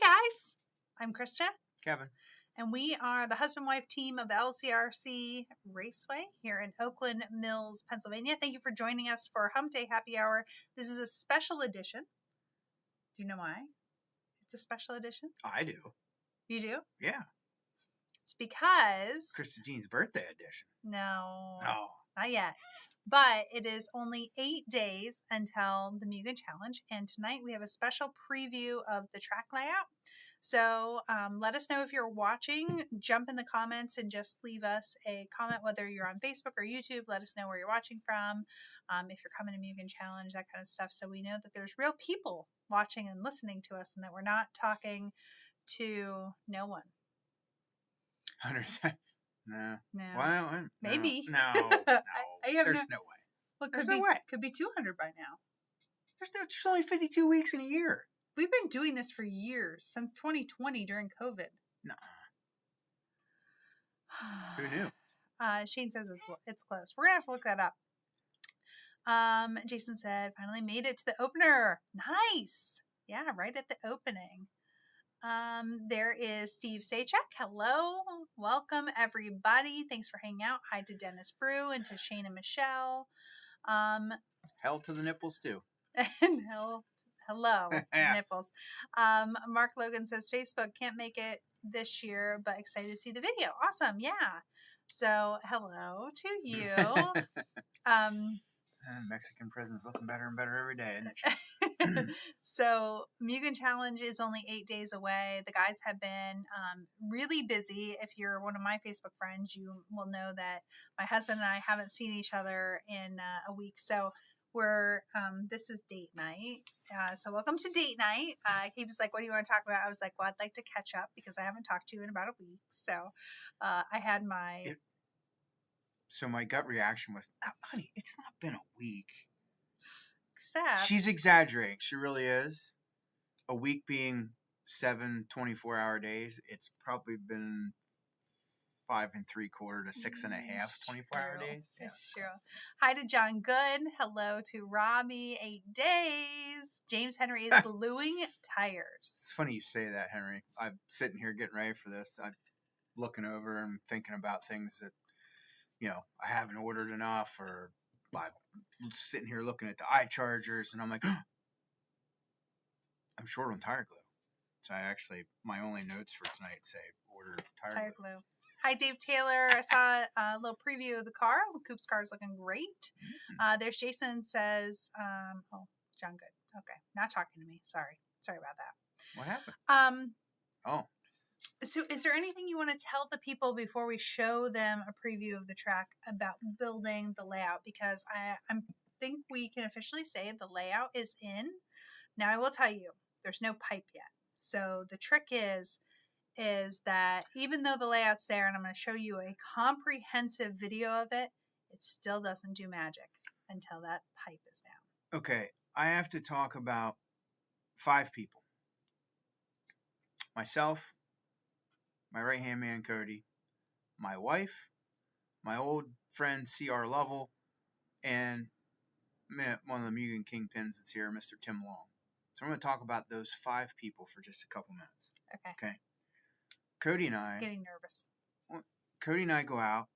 guys, I'm Christa, Kevin. and we are the husband-wife team of LCRC Raceway here in Oakland Mills, Pennsylvania. Thank you for joining us for Hump Day Happy Hour. This is a special edition. Do you know why it's a special edition? I do. You do? Yeah. It's because... Christa Jean's birthday edition. No. No. Not yet. But it is only 8 days until the Mugen Challenge, and tonight we have a special preview of the track layout. So let us know if you're watching. Jump in the comments and just leave us a comment, whether you're on Facebook or YouTube. Let us know where you're watching from, if you're coming to Mugen Challenge, that kind of stuff, so we know that there's real people watching and listening to us and that we're not talking to no one. 100%. No. No. Well, maybe. No. No. There's no way. Well, There's no way. Could be 200 by now. There's only 52 weeks in a year. We've been doing this for years, since 2020 during COVID. No. Who knew? Shane says it's close. We're going to have to look that up. Jason said, finally made it to the opener. Nice. Yeah, right at the opening. There is Steve Sachek. Hello. Welcome, everybody. Thanks for hanging out. Hi to Dennis Brew and to Shane and Michelle. Hell to the nipples, too. And hello, nipples. Mark Logan says, Facebook can't make it this year, but excited to see the video. Awesome. Yeah. So hello to you. Mexican prison's looking better and better every day, isn't it? So Mugen Challenge is only 8 days away. The guys have been really busy. If you're one of my Facebook friends, you will know that my husband and I haven't seen each other in a week. So this is date night. So welcome to date night. He was like, what do you want to talk about? I was like, well, I'd like to catch up because I haven't talked to you in about a week. So I had So my gut reaction was, honey, it's not been a week. Except... She's exaggerating. She really is. A week being 7 24-hour days, it's probably been 5 3/4 to 6 1/2 24-hour days. Yeah. It's true. Hi to John Good. Hello to Robbie. 8 days. James Henry is gluing tires. It's funny you say that, Henry. I'm sitting here getting ready for this. I'm looking over and thinking about things that, I haven't ordered enough, or I'm sitting here looking at the eye chargers, and I'm like, I'm short on tire glue. So my only notes for tonight say order tire glue. Hi, Dave Taylor. I saw a little preview of the car. The Coop's car is looking great. There's Jason says, John Good. Okay. Not talking to me. Sorry about that. What happened? So is there anything you want to tell the people before we show them a preview of the track about building the layout? Because I think we can officially say the layout is in. Now, I will tell you, there's no pipe yet. So the trick is that even though the layout's there, and I'm going to show you a comprehensive video of it, it still doesn't do magic until that pipe is down. Okay, I have to talk about 5 people. Myself, my right-hand man, Cody, my wife, my old friend, C.R. Lovell, and one of the Mugen Kingpins that's here, Mr. Tim Long. So I'm going to talk about those 5 people for just a couple minutes. Okay. Cody and I... Getting nervous. Cody and I go out,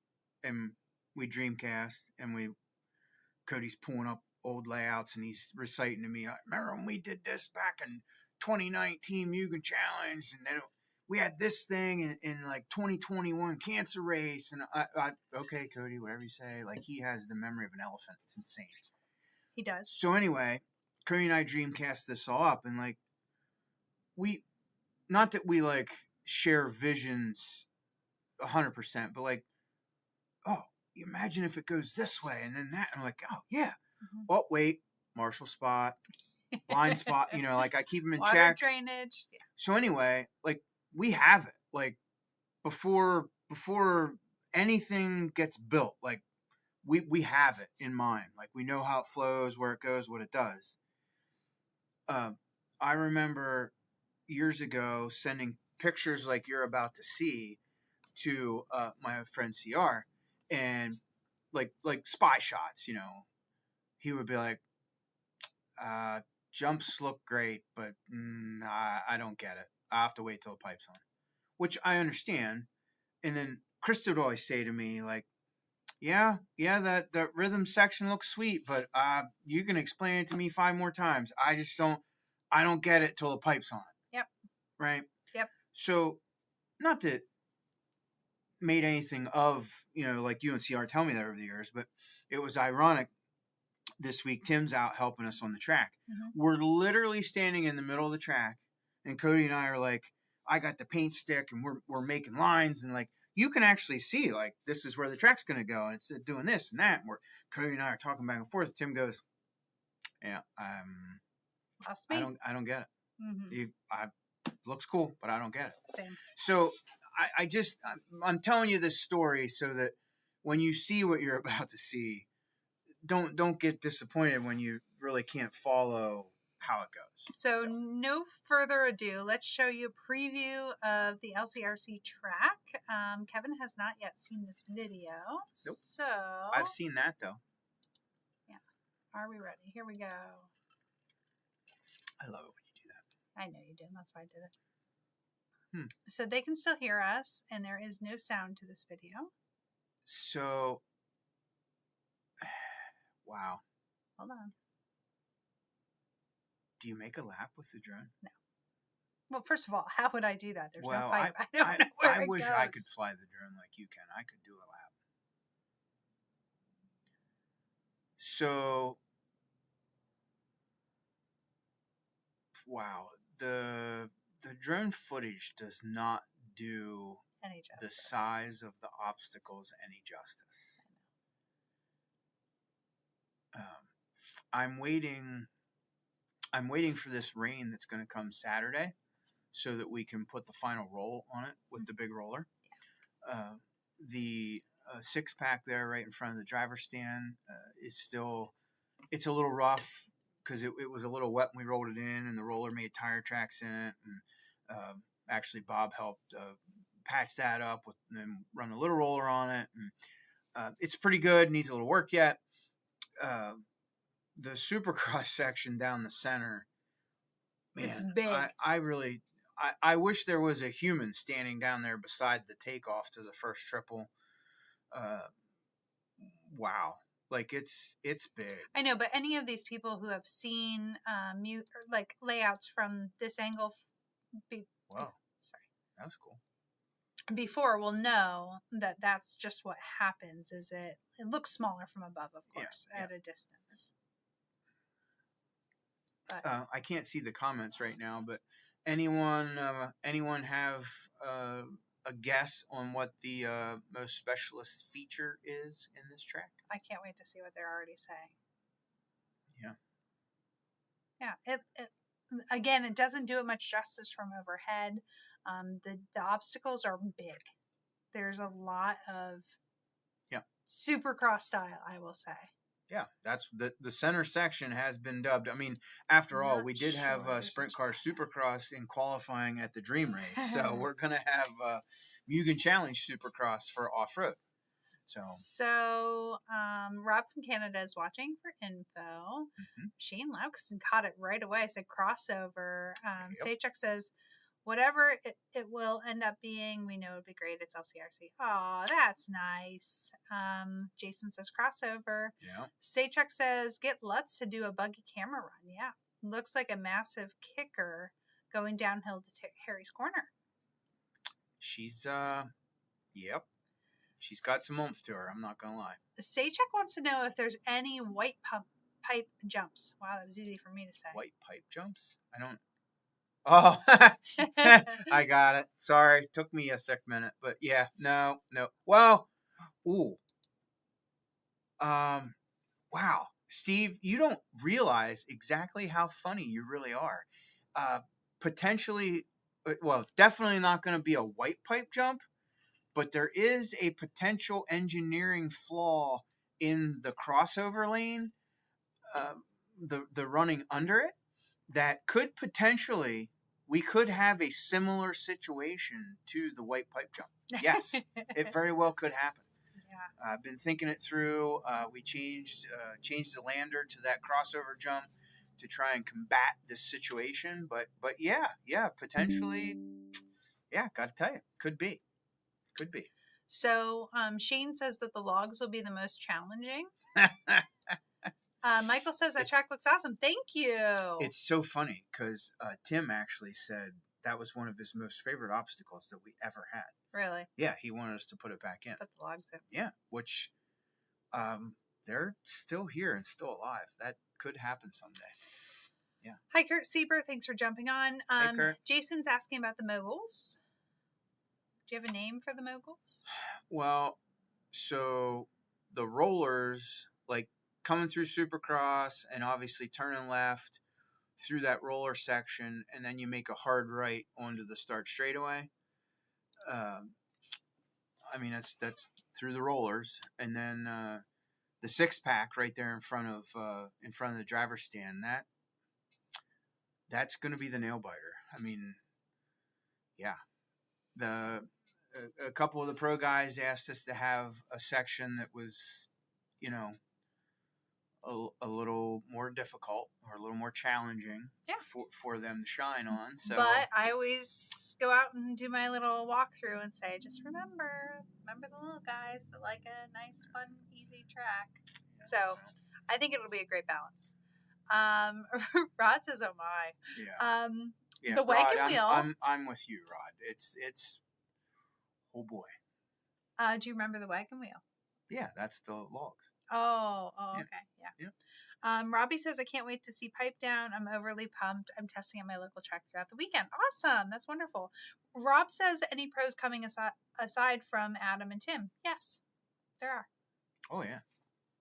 and we Dreamcast, and Cody's pulling up old layouts, and he's reciting to me, I remember when we did this back in 2019 Mugen Challenge, and then we had this thing in like 2021 cancer race, and I okay, Cody, whatever you say. Like, he has the memory of an elephant. It's insane. He does. So anyway, Cody and I Dreamcast this all up, and like not that we like share visions 100%, but like, oh, imagine if it goes this way and then that, and I'm like, oh yeah. Mm-hmm. Oh wait, Marshall spot, blind spot. Like I keep them in Water check. Drainage. Yeah. So anyway, like, we have it, like, before anything gets built, like, we have it in mind. Like, we know how it flows, where it goes, what it does. I remember years ago sending pictures like you're about to see to my friend CR, and like spy shots, he would be like, jumps look great, but I don't get it. I have to wait till the pipe's on, which I understand. And then Christa would always say to me, like, yeah, that rhythm section looks sweet, but you can explain it to me 5 more times. I don't get it till the pipe's on. Yep. Right? Yep. So, not that made anything of, like UNCR tell me that over the years, but it was ironic. This week, Tim's out helping us on the track. Mm-hmm. We're literally standing in the middle of the track, and Cody and I are like, I got the paint stick, and we're making lines, and like, you can actually see, like, this is where the track's going to go, and it's doing this and that. And Cody and I are talking back and forth. Tim goes, yeah, Lost me. I don't get it. Mm-hmm. Looks cool, but I don't get it. Same. So I'm telling you this story so that when you see what you're about to see, don't get disappointed when you really can't follow how it goes. So no further ado, let's show you a preview of the LCRC track. Kevin has not yet seen this video. Nope. So I've seen that though. Yeah. Are we ready? Here we go. I love it when you do that. I know you did. That's why I did it. So they can still hear us, and there is no sound to this video. So, wow. Hold on. Do you make a lap with the drone? No. Well, first of all, how would I do that? There's no pipe. I don't know where I it wish goes. I could fly the drone like you can. I could do a lap. So, wow. The drone footage does not do any justice. The size of the obstacles any justice. I'm waiting for this rain that's going to come Saturday so that we can put the final roll on it with the big roller. The 6-pack there right in front of the driver's stand is still, it's a little rough because it was a little wet when we rolled it in, and the roller made tire tracks in it. And actually Bob helped patch that up and run a little roller on it. And it's pretty good, needs a little work yet. The Supercross section down the center, man, it's big. I wish there was a human standing down there beside the takeoff to the first triple. Wow. Like it's big. I know, but any of these people who have seen like layouts from this angle, Wow, sorry, that was cool. Before will know that that's just what happens. Is it looks smaller from above, of course, at a distance. But I can't see the comments right now, but anyone have a guess on what the most specialist feature is in this track? I can't wait to see what they're already saying. Yeah. It again, it doesn't do it much justice from overhead. The obstacles are big. There's a lot of Supercross style, I will say. Yeah, that's the center section has been dubbed. I mean, after all, we did have Sprint Car Supercross in qualifying at the Dream Race, so we're gonna have Mugen Challenge Supercross for off-road. So Rob from Canada is watching for info. Mm-hmm. Shane Laukson caught it right away. I said crossover. Saychuk says, whatever it will end up being, we know it'd be great. It's LCRC. Oh, that's nice. Jason says crossover. Yeah. Saychuk says get Lutz to do a buggy camera run. Yeah. Looks like a massive kicker going downhill to Harry's corner. She's yep. She's got some oomph to her, I'm not gonna lie. Saychuk wants to know if there's any white pipe jumps. Wow, that was easy for me to say. White pipe jumps? I don't. Oh, I got it. Sorry, took me a thick minute, but yeah, no. Well, ooh, wow, Steve, you don't realize exactly how funny you really are. Potentially, well, definitely not going to be a white pipe jump, but there is a potential engineering flaw in the crossover lane, the running under it, that could potentially, we could have a similar situation to the white pipe jump. Yes, it very well could happen. Yeah. I've been thinking it through. We changed the lander to that crossover jump try and combat this situation. But yeah, potentially, yeah. Got to tell you, could be. So Shane says that the logs will be the most challenging. Michael says that track looks awesome. Thank you. It's so funny because Tim actually said that was one of his most favorite obstacles that we ever had. Really? Yeah, he wanted us to put it back in. Put the logs in. Yeah, which they're still here and still alive. That could happen someday. Yeah. Hi, Kurt Sieber. Thanks for jumping on. Hey, Kurt. Jason's asking about the moguls. Do you have a name for the moguls? Well, so the rollers, like coming through Supercross and obviously turning left through that roller section, and then you make a hard right onto the start straightaway. I mean, that's through the rollers, and then the 6-pack right there in front of the driver's stand. That's going to be the nail biter. I mean, yeah, a couple of the pro guys asked us to have a section that was, you know, a little more difficult or a little more challenging for them to shine on. So, but I always go out and do my little walkthrough and say, just remember the little guys that like a nice, fun, easy track. Yeah. So I think it'll be a great balance. Rod says, "Oh my." Yeah. Yeah, the wagon Rod, wheel. I'm with you, Rod. It's oh boy. Do you remember the wagon wheel? Yeah, that's the logs. Oh, yeah. Okay, yeah. Robbie says, I can't wait to see Pipe Down. I'm overly pumped. I'm testing at my local track throughout the weekend. Awesome. That's wonderful. Rob says, any pros coming aside from Adam and Tim? Yes, there are. Oh, yeah.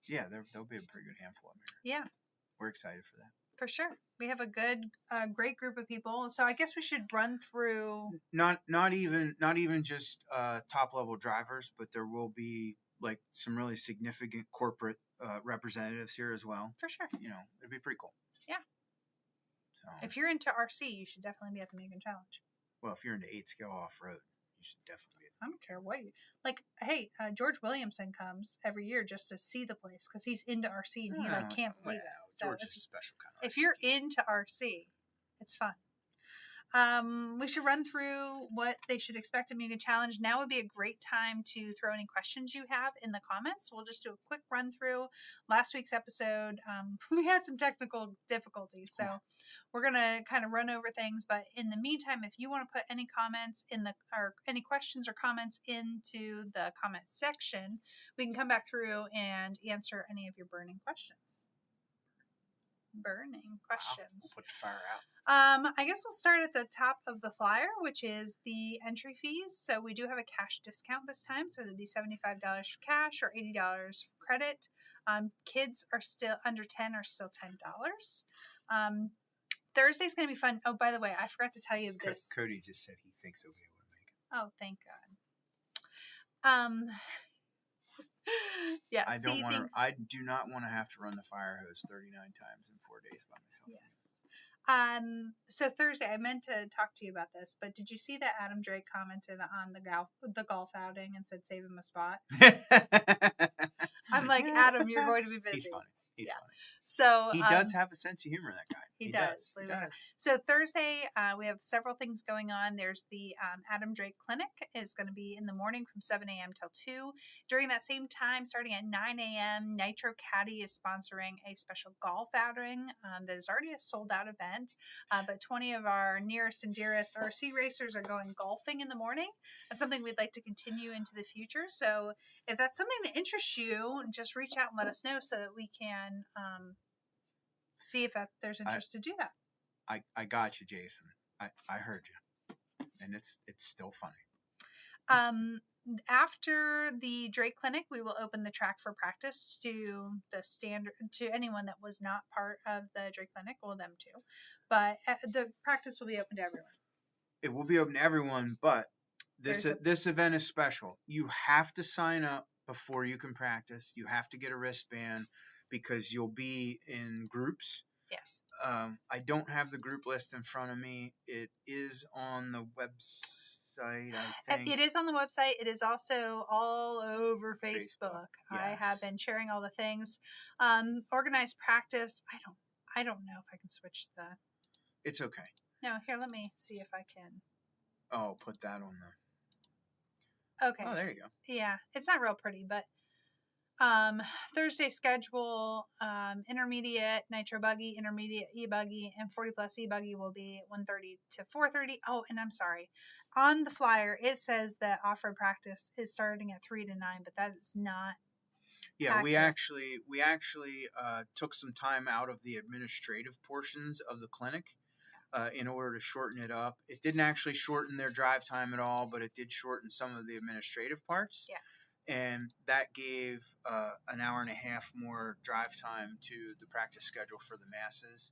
Yeah, there'll be a pretty good handful of them here. Yeah. We're excited for that. For sure. We have a good, great group of people. So I guess we should run through. Not even just top level drivers, but there will be like some really significant corporate representatives here as well. For sure. You know, it'd be pretty cool. Yeah. So if you're into RC, you should definitely be at the Megan Challenge. Well, if you're into 8-scale off road, you should definitely be. I don't care what like. Hey, George Williamson comes every year just to see the place because he's into RC and he can't believe it. So George is a special kind of RC. If you're into RC, it's fun. We should run through what they should expect at Mugen Challenge. Now would be a great time to throw any questions you have in the comments. We'll just do a quick run through last week's episode. We had some technical difficulties, so we're going to kind of run over things. But in the meantime, if you want to put any comments or any questions or comments into the comment section, we can come back through and answer any of your burning questions. Burning questions. We'll put the fire out. I guess we'll start at the top of the flyer, which is the entry fees. So we do have a cash discount this time. So it'll be $75 for cash or $80 for credit. Kids are still under 10 are still $10. Thursday's going to be fun. Oh, by the way, I forgot to tell you this. Cody just said he thinks he'll be able to make it. Oh, thank God. Yeah, I do not want to have to run the fire hose 39 times in 4 days by myself. Yes. So Thursday, I meant to talk to you about this, but did you see that Adam Drake commented on the golf outing and said save him a spot? I'm like, Adam, you're going to be busy. He's funny. He's funny. So he does have a sense of humor, that guy. He does. So Thursday, we have several things going on. There's the Adam Drake Clinic is going to be in the morning from 7 a.m. till 2. During that same time, starting at 9 a.m., Nitro Caddy is sponsoring a special golf outing. That is already a sold-out event, but 20 of our nearest and dearest RC racers are going golfing in the morning. That's something we'd like to continue into the future. So if that's something that interests you, just reach out and let us know so that we can see if there's interest to do that. I got you, Jason. I heard you, and it's still funny. After the Drake Clinic, we will open the track for practice to anyone that was not part of the Drake Clinic. Well, them too, but the practice will be open to everyone. It will be open to everyone, but this event is special. You have to sign up before you can practice. You have to get a wristband because you'll be in groups. Yes. I don't have the group list in front of me. It is on the website, I think. It is on the website. It is also all over Facebook. Yes. I have been sharing all the things. Organized practice. I don't know if I can switch the. It's okay. No, here, let me see if I can. Oh, put that on the. Okay. Oh, there you go. Yeah, it's not real pretty, but Thursday schedule, intermediate nitro buggy, intermediate e-buggy, and 40 plus e-buggy will be 1:30 to 4:30. Oh, and I'm sorry. On the flyer, it says that off-road practice is starting at 3 to 9, but that is not Yeah, accurate. we actually took some time out of the administrative portions of the clinic in order to shorten it up. It didn't actually shorten their drive time at all, but it did shorten some of the administrative parts. Yeah. And that gave an hour and a half more drive time to the practice schedule for the masses.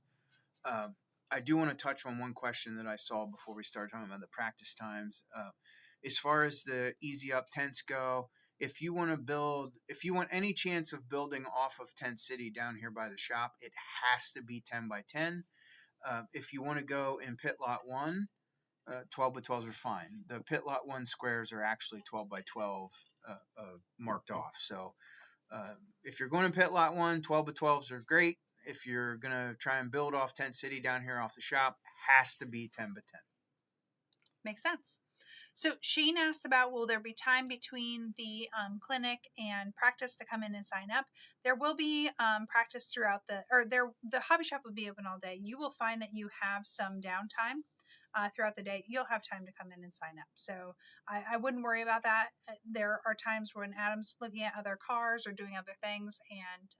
I do want to touch on one question that I saw before we started talking about the practice times. As far as the easy up tents go, if you want any chance of building off of Tent City down here by the shop, it has to be 10 by 10. If you want to go in pit lot 1, 12 by 12s are fine. The pit lot 1 squares are actually 12 by 12 marked off. So if you're going to pit lot 1, 12 by 12s are great. If you're going to try and build off Tent City down here off the shop, has to be 10 by 10. Makes sense. So Shane asked about, will there be time between the clinic and practice to come in and sign up? There will be practice throughout the hobby shop will be open all day. You will find that you have some downtime throughout the day. You'll have time to come in and sign up. So I wouldn't worry about that. There are times when Adam's looking at other cars or doing other things, and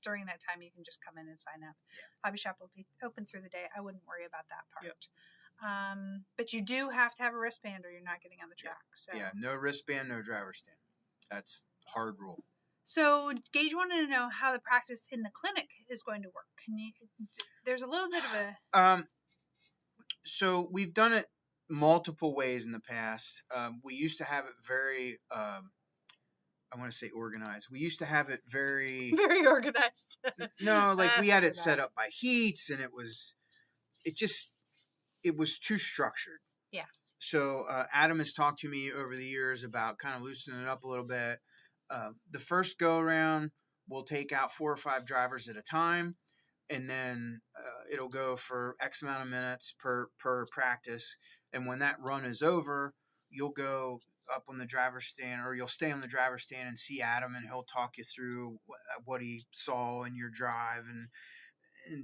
during that time you can just come in and sign up. Yeah. Hobby shop will be open through the day. I wouldn't worry about that part. Yep. But you do have to have a wristband or you're not getting on the track. So yeah, no wristband, no driver stand. That's hard rule. So Gage wanted to know how the practice in the clinic is going to work. There's a little bit of a so we've done it multiple ways in the past. We used to have it very I want to say organized. We used to have it very organized. No, like we had it set up by heats, and it was too structured. Yeah. So Adam has talked to me over the years about kind of loosening it up a little bit. The first go around, we'll take out 4 or 5 drivers at a time, and then it'll go for X amount of minutes per practice. And when that run is over, you'll go up on the driver's stand, or you'll stay on the driver's stand and see Adam, and he'll talk you through what he saw in your drive and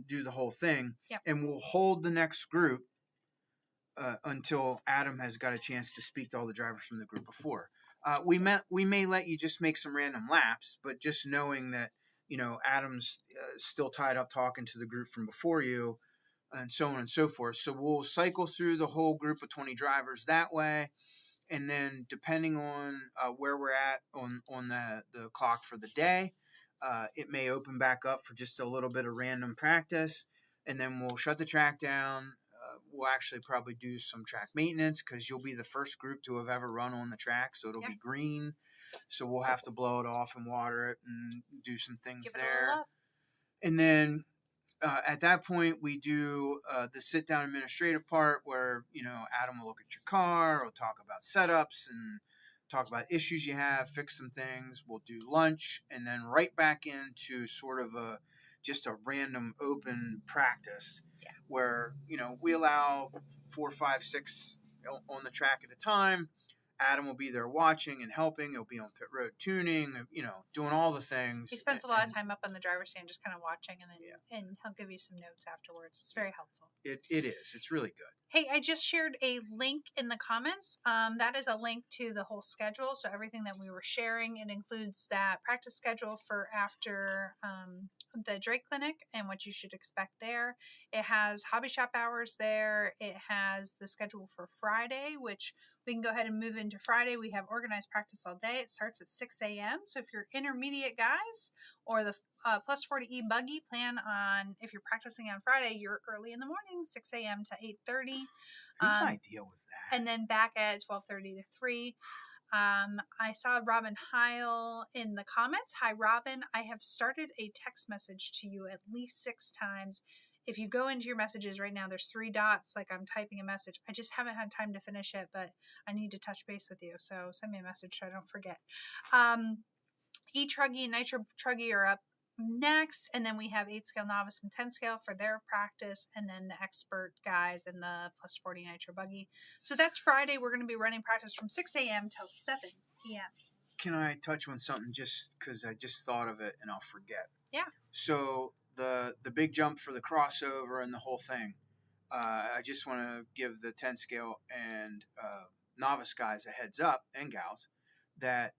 do the whole thing. Yep. And we'll hold the next group until Adam has got a chance to speak to all the drivers from the group before. We may let you just make some random laps, but just knowing that, Adam's still tied up talking to the group from before you, and so on and so forth. So we'll cycle through the whole group of 20 drivers that way. And then depending on where we're at on the clock for the day, it may open back up for just a little bit of random practice. And then we'll shut the track down. We'll actually probably do some track maintenance, because you'll be the first group to have ever run on the track. So it'll be green. So we'll have to blow it off and water it and do some things there. And then at that point, we do the sit-down administrative part where, Adam will look at your car, we'll talk about setups and talk about issues you have, fix some things. We'll do lunch, and then right back into sort of just a random open practice where, we allow 4, 5, 6 on the track at a time. Adam will be there watching and helping. He'll be on pit road tuning, doing all the things. He spends a lot of time up on the driver's stand just kind of watching, and then and he'll give you some notes afterwards. It's very helpful. It is. It's really good. Hey, I just shared a link in the comments. That is a link to the whole schedule. So everything that we were sharing, it includes that practice schedule for after the Drake Clinic and what you should expect there. It has hobby shop hours there. It has the schedule for Friday, which we can go ahead and move into Friday. We have organized practice all day. It starts at 6 a.m. So if you're intermediate guys or the plus 40E buggy, plan on, if you're practicing on Friday, you're early in the morning, 6 a.m. to 8:30. Whose idea was that? And then back at 12:30 to 3. I saw Robin Heil in the comments. Hi, Robin. I have started a text message to you at least 6 times. If you go into your messages right now, there's 3 dots, like I'm typing a message. I just haven't had time to finish it, but I need to touch base with you. So send me a message so I don't forget. E-Truggy and Nitro Truggy are up next, and then we have 8 scale novice and 10 scale for their practice, and then the expert guys in the plus 40 nitro buggy. So that's Friday. We're going to be running practice from 6 a.m. till 7 p.m. Can I touch on something just because I just thought of it and I'll forget? Yeah. So the big jump for the crossover and the whole thing, I just want to give the 10 scale and novice guys a heads up, and gals, that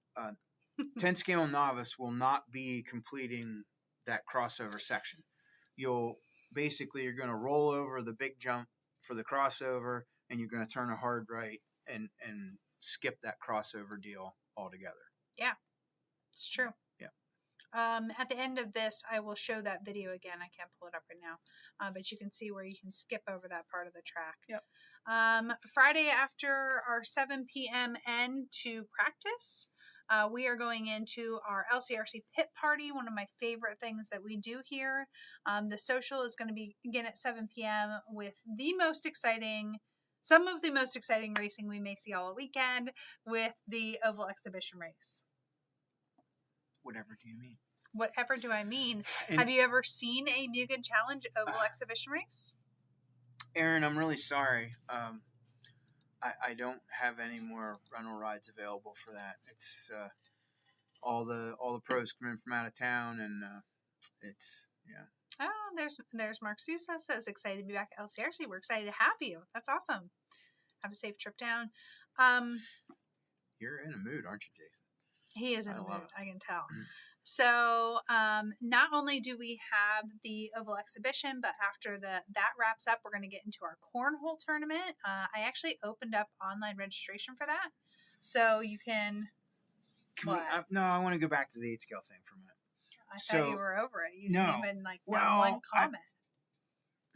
10 scale and novice will not be completing that crossover section. You're going to roll over the big jump for the crossover, and you're going to turn a hard right and skip that crossover deal altogether. Yeah, it's true. Yeah. At the end of this, I will show that video again. I can't pull it up right now, but you can see where you can skip over that part of the track. Yep. Friday after our 7 p.m. end to practice, we are going into our LCRC pit party, one of my favorite things that we do here. The social is going to begin at 7 p.m. with some of the most exciting racing we may see all weekend with the Oval Exhibition race. Whatever do you mean? Whatever do I mean? And have you ever seen a Mugen Challenge Oval Exhibition race? Aaron, I'm really sorry. I don't have any more rental rides available for that. It's all the pros come in from out of town, and it's Oh, there's Mark Sousa says excited to be back at LCRC. We're excited to have you. That's awesome. Have a safe trip down. You're in a mood, aren't you, Jason? He is in a mood. I can tell. So not only do we have the Oval Exhibition, but after that wraps up, we're going to get into our cornhole tournament. I actually opened up online registration for that, so you can. No, I want to go back to the 8 scale thing for a minute. I thought you were over it. You didn't even done one comment.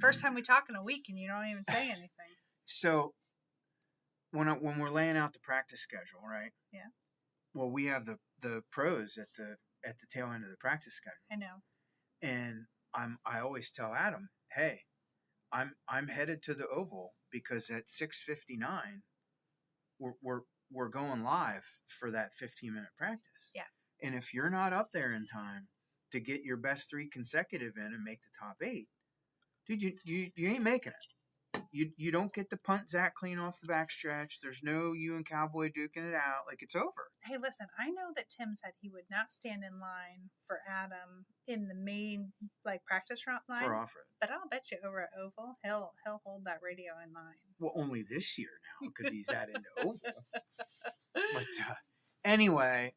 First time we talk in a week, and you don't even say anything. So when we're laying out the practice schedule, right? Yeah. Well, we have the pros at the tail end of the practice schedule. I know. And I always tell Adam, hey, I'm headed to the Oval because at 6:59 we're going live for that 15-minute practice. Yeah. And if you're not up there in time to get your best 3 consecutive in and make the top 8, dude, you ain't making it. You don't get to punt Zach clean off the backstretch. There's no you and Cowboy duking it out. Like, it's over. Hey, listen, I know that Tim said he would not stand in line for Adam in the main practice round line for off-road. But I'll bet you over at Oval, he'll hold that radio in line. Well, only this year now because he's that into Oval. But anyway,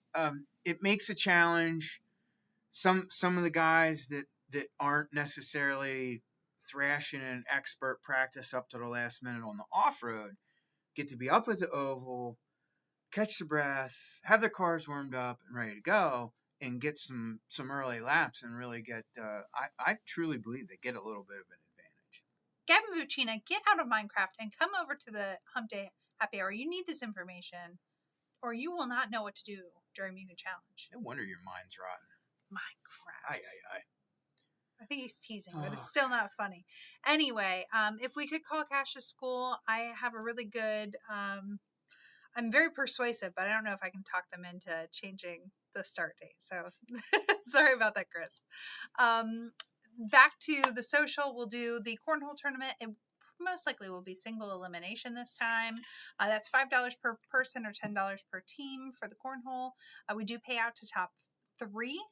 it makes a challenge. Some of the guys that aren't necessarily thrashing an expert practice up to the last minute on the off-road get to be up at the Oval, catch their breath, have their cars warmed up and ready to go, and get some early laps and really get I truly believe they get a little bit of an advantage. Gavin Vucina, get out of Minecraft and come over to the Hump Day Happy Hour. You need this information or you will not know what to do during Mugen Challenge. No wonder your mind's rotten. Minecraft. Aye. I think he's teasing, but it's still not funny. Anyway, if we could call Cash to school, I have a really good, I'm very persuasive, but I don't know if I can talk them into changing the start date. So sorry about that, Chris. Back to the social, we'll do the cornhole tournament. It most likely will be single elimination this time. That's $5 per person or $10 per team for the cornhole. We do pay out to top 3.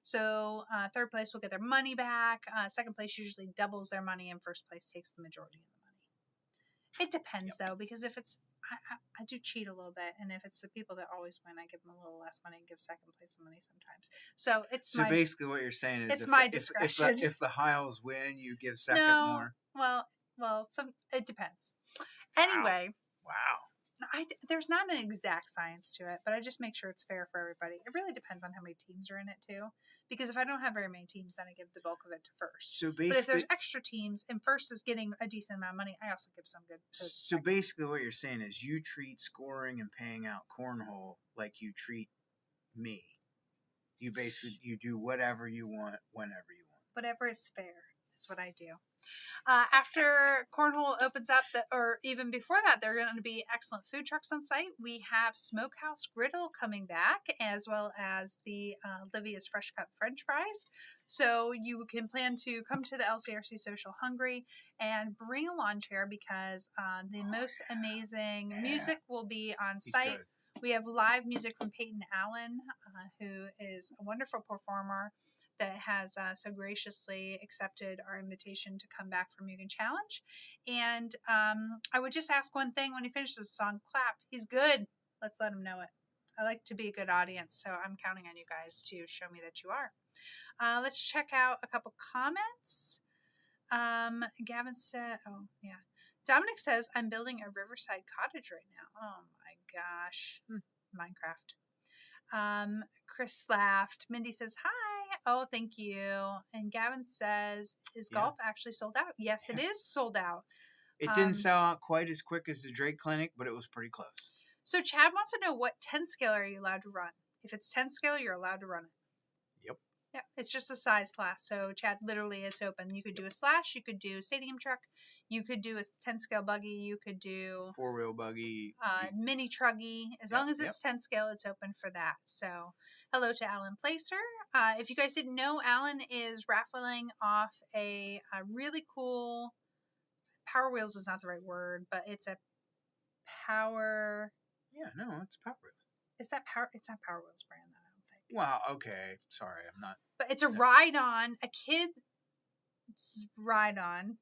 So third place will get their money back. Second place usually doubles their money, and first place takes the majority of the money. It depends though, because if it's I do cheat a little bit, and if it's the people that always win, I give them a little less money and give second place the money sometimes. So it's basically what you're saying is it's my discretion. If the Hiles win, you give second more. Well, it depends. Anyway. Wow. There's not an exact science to it, but I just make sure it's fair for everybody. It really depends on how many teams are in it too, because if I don't have very many teams, then I give the bulk of it to first. So basically, but if there's extra teams and first is getting a decent amount of money, I also give some good. So basically, what you're saying is you treat scoring and paying out cornhole like you treat me. You do whatever you want, whenever you want. Whatever is fair. That's what I do. After Cornhole opens up, or even before that, there are going to be excellent food trucks on site. We have Smokehouse Griddle coming back, as well as the Livia's Fresh Cut French fries. So you can plan to come to the LCRC Social Hungry and bring a lawn chair, because the most amazing music will be on site. We have live music from Peyton Allen, who is a wonderful performer that has so graciously accepted our invitation to come back for Mugen Challenge. And I would just ask one thing when he finishes the song: clap. He's good. Let's let him know it. I like to be a good audience, so I'm counting on you guys to show me that you are. Let's check out a couple comments. Gavin said, oh, yeah. Dominic says, I'm building a riverside cottage right now. Oh, my gosh. Minecraft. Chris laughed. Mindy says, hi. Oh, thank you. And Gavin says, is golf actually sold out? Yes, it is sold out. It didn't sell out quite as quick as the Drake Clinic, but it was pretty close. So Chad wants to know, what 10 scale are you allowed to run? If it's 10 scale, you're allowed to run it. Yep. Yeah, it's just a size class. So Chad literally is open. You could do a slash, you could do stadium truck, you could do a 10 scale buggy, you could do 4-wheel buggy, mini truggy. As long as it's 10 scale, it's open for that. So hello to Alan Placer. If you guys didn't know, Alan is raffling off a really cool, Power Wheels is not the right word, but it's a power. Yeah, no, it's Power Wheels. Is that Power? It's not Power Wheels brand, though, I don't think. Well, okay. Sorry, I'm not. But it's a ride-on, a kid's ride-on.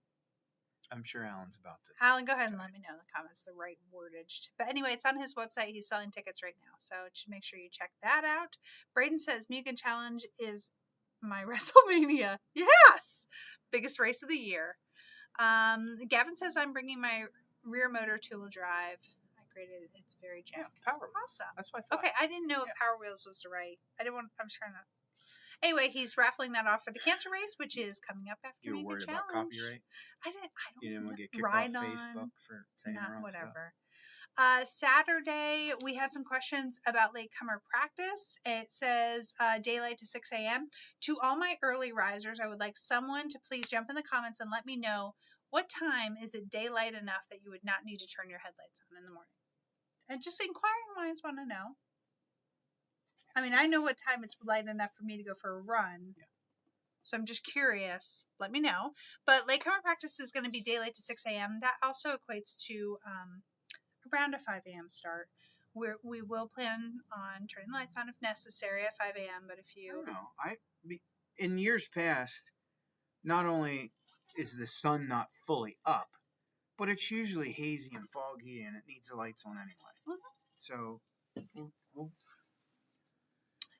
I'm sure Alan's about to. Alan, go ahead and let me know in the comments the right wordage. But anyway, it's on his website. He's selling tickets right now, so make sure you check that out. Braden says, Mugen Challenge is my WrestleMania. Yes! Biggest race of the year. Gavin says, I'm bringing my rear motor two-wheel drive. I graded it. It's very jammed. Yeah, Power Wheels. Awesome. That's what I thought. Okay, I didn't know if Power Wheels was the right. I didn't want. I'm trying to. Anyway, he's raffling that off for the cancer race, which is coming up after you were worried about copyright? I don't You didn't want to get kicked ride off on, Facebook for saying the wrong whatever. Saturday, we had some questions about latecomer practice. It says daylight to 6 a.m. To all my early risers, I would like someone to please jump in the comments and let me know, what time is it daylight enough that you would not need to turn your headlights on in the morning? And just inquiring minds want to know. I mean, I know what time it's light enough for me to go for a run. Yeah. So I'm just curious. Let me know. But latecomer practice is going to be daylight to 6 a.m. That also equates to around a 5 a.m. start. We will plan on turning the lights on if necessary at 5 a.m. But if you... I don't know. In years past, not only is the sun not fully up, but it's usually hazy and foggy and it needs the lights on anyway. Mm-hmm. So we'll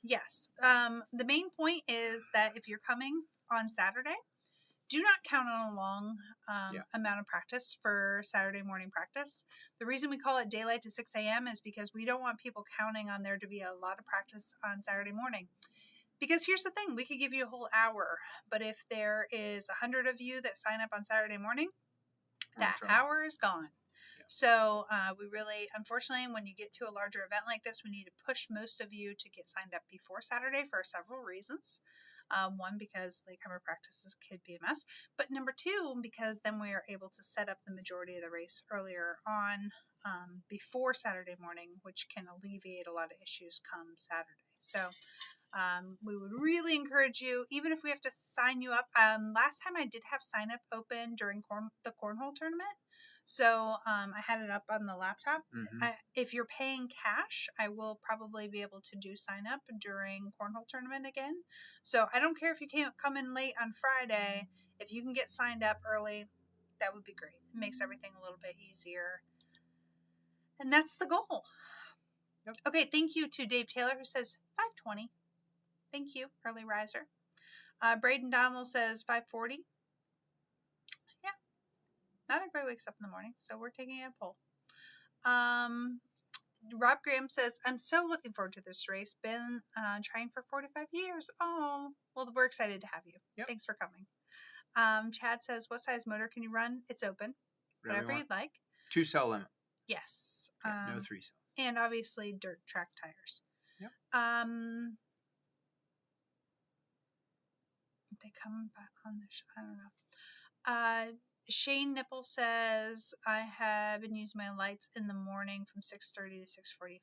yes. The main point is that if you're coming on Saturday, do not count on a long amount of practice for Saturday morning practice. The reason we call it daylight to 6 a.m. is because we don't want people counting on there to be a lot of practice on Saturday morning. Because here's the thing, we could give you a whole hour, but if there is 100 of you that sign up on Saturday morning, that hour is gone. So we really, unfortunately, when you get to a larger event like this, we need to push most of you to get signed up before Saturday for several reasons. One, because latecomer practices could be a mess. But number two, because then we are able to set up the majority of the race earlier on before Saturday morning, which can alleviate a lot of issues come Saturday. So we would really encourage you, even if we have to sign you up. Last time I did have sign up open during the cornhole tournament. So I had it up on the laptop. Mm-hmm. If you're paying cash, I will probably be able to do sign up during cornhole tournament again. So I don't care if you can't come in late on Friday. If you can get signed up early, that would be great. It makes everything a little bit easier. And that's the goal. Yep. Okay, thank you to Dave Taylor, who says 5:20. Thank you, early riser. Braden Donnell says 5:40. Yeah, not everybody wakes up in the morning, so we're taking a poll. Rob Graham says, I'm so looking forward to this race. Been trying for 45 years. Oh, well, we're excited to have you. Yep. Thanks for coming. Chad says, what size motor can you run? It's open. Really whatever you'd like. 2-cell limit. Yes. No 3-cell. And obviously dirt track tires. Yep. they come back on the I don't know. Shane Nipple says, I have been using my lights in the morning from 6:30 to 6:45.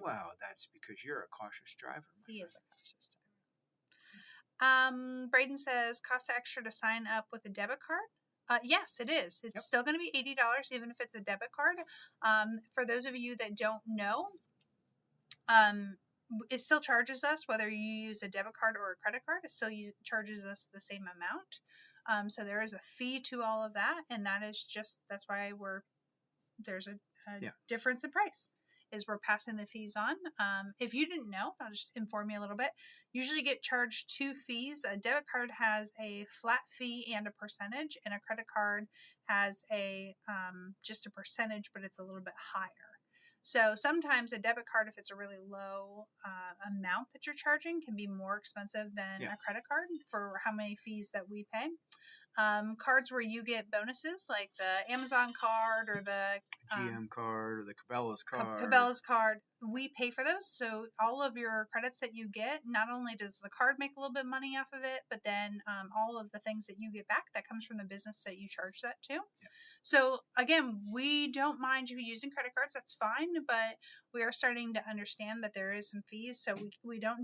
Wow, that's because you're a cautious driver. He is a cautious driver. Braden says, cost extra to sign up with a debit card? Yes, it is. It's still going to be $80, even if it's a debit card. For those of you that don't know, it still charges us whether you use a debit card or a credit card. It still charges us the same amount. So there is a fee to all of that, and that's why there's a difference in price. Is we're passing the fees on. If you didn't know, I'll just inform you a little bit. Usually get charged 2 fees. A debit card has a flat fee and a percentage, and a credit card has just a percentage, but it's a little bit higher. So sometimes a debit card, if it's a really low amount that you're charging, can be more expensive than a credit card for how many fees that we pay. Cards where you get bonuses, like the Amazon card or the GM card or the Cabela's card. Cabela's card, we pay for those. So all of your credits that you get, not only does the card make a little bit of money off of it, but then all of the things that you get back, that comes from the business that you charge that to. Yeah. So again, we don't mind you using credit cards. That's fine. But we are starting to understand that there is some fees. So we don't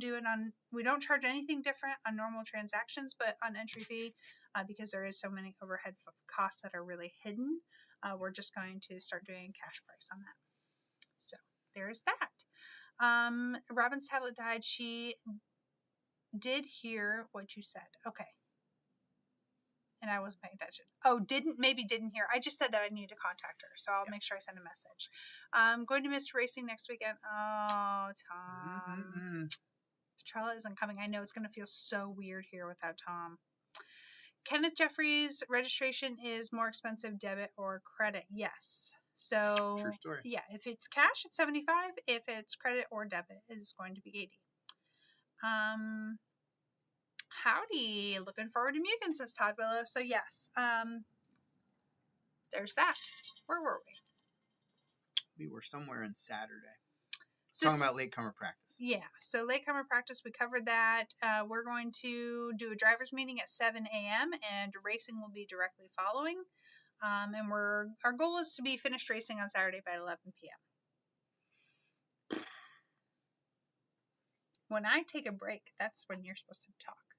charge anything different on normal transactions, but on entry fee, because there is so many overhead costs that are really hidden, we're just going to start doing cash price on that. So there's that. Robin's tablet died. She did hear what you said. Okay. And I wasn't paying attention. Oh, didn't hear. I just said that I need to contact her. So I'll make sure I send a message. Going to miss racing next weekend. Oh, Tom. Petrella isn't coming. I know it's going to feel so weird here without Tom. Kenneth Jeffries' registration is more expensive, debit or credit? Yes. So, true story. Yeah, if it's cash, it's $75. If it's credit or debit, it's going to be $80. Howdy. Looking forward to Mugen, says Todd Willow. So, yes. There's that. Where were we? We were somewhere on Saturday. Talking about latecomer practice. Yeah. So latecomer practice, we covered that. We're going to do a driver's meeting at 7 a.m. and racing will be directly following. And our goal is to be finished racing on Saturday by 11 p.m. When I take a break, that's when you're supposed to talk.